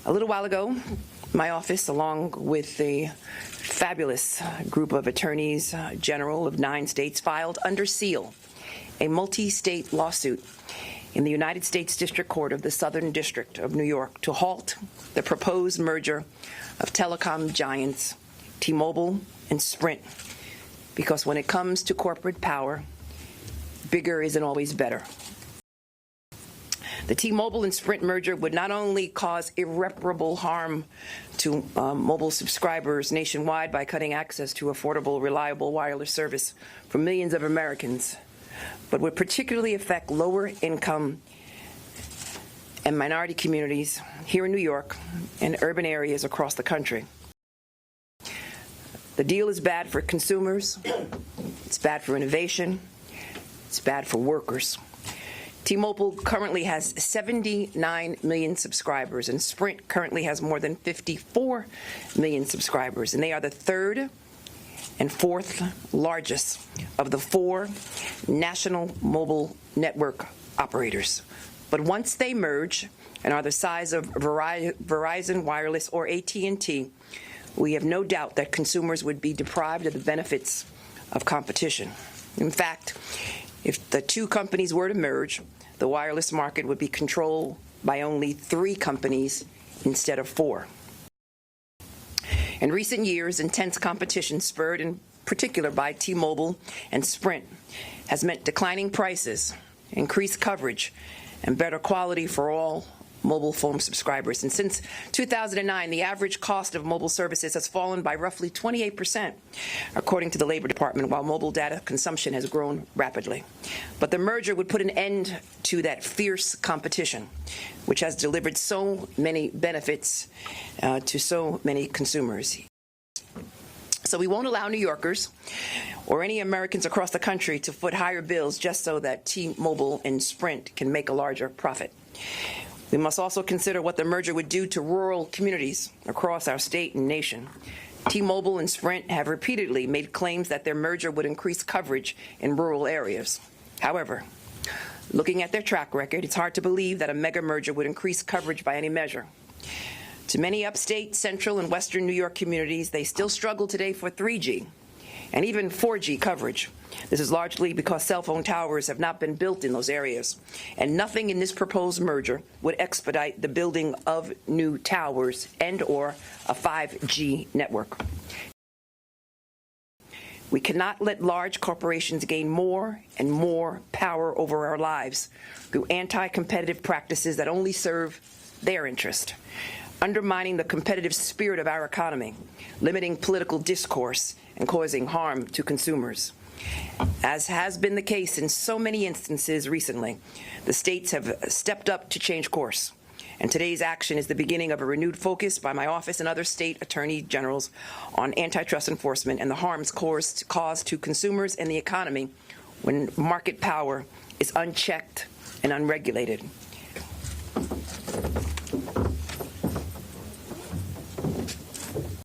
A little while ago, my office, along with a fabulous group of attorneys general of 9 states, filed under seal a multi-state lawsuit in the United States District Court of the Southern District of New York to halt the proposed merger of telecom giants T-Mobile and Sprint, because when it comes to corporate power, bigger isn't always better. The T-Mobile and Sprint merger would not only cause irreparable harm to mobile subscribers nationwide by cutting access to affordable, reliable wireless service for millions of Americans, but would particularly affect lower-income and minority communities here in New York and urban areas across the country. The deal is bad for consumers, it's bad for innovation, it's bad for workers. T-Mobile currently has 79 million subscribers, and Sprint currently has more than 54 million subscribers, and they are the third and fourth largest of the 4 national mobile network operators. But once they merge and are the size of Verizon Wireless or AT&T, we have no doubt that consumers would be deprived of the benefits of competition. In fact, if the 2 companies were to merge, the wireless market would be controlled by only 3 companies instead of 4. In recent years, intense competition, spurred in particular by T-Mobile and Sprint, has meant declining prices, increased coverage, and better quality for all mobile phone subscribers. And since 2009, the average cost of mobile services has fallen by roughly 28%, according to the Labor Department, while mobile data consumption has grown rapidly. But the merger would put an end to that fierce competition, which has delivered so many benefits to so many consumers. So we won't allow New Yorkers or any Americans across the country to foot higher bills just so that T-Mobile and Sprint can make a larger profit. We must also consider what the merger would do to rural communities across our state and nation. T-Mobile and Sprint have repeatedly made claims that their merger would increase coverage in rural areas. However, looking at their track record, it's hard to believe that a mega merger would increase coverage by any measure. To many upstate, central, and western New York communities, they still struggle today for 3G and even 4G coverage. This is largely because cell phone towers have not been built in those areas, and nothing in this proposed merger would expedite the building of new towers and/or a 5G network. We cannot let large corporations gain more and more power over our lives through anti-competitive practices that only serve their interest, undermining the competitive spirit of our economy, limiting political discourse, and causing harm to consumers. As has been the case in so many instances recently, the states have stepped up to change course. And today's action is the beginning of a renewed focus by my office and other state attorney generals on antitrust enforcement and the harms caused to consumers and the economy when market power is unchecked and unregulated.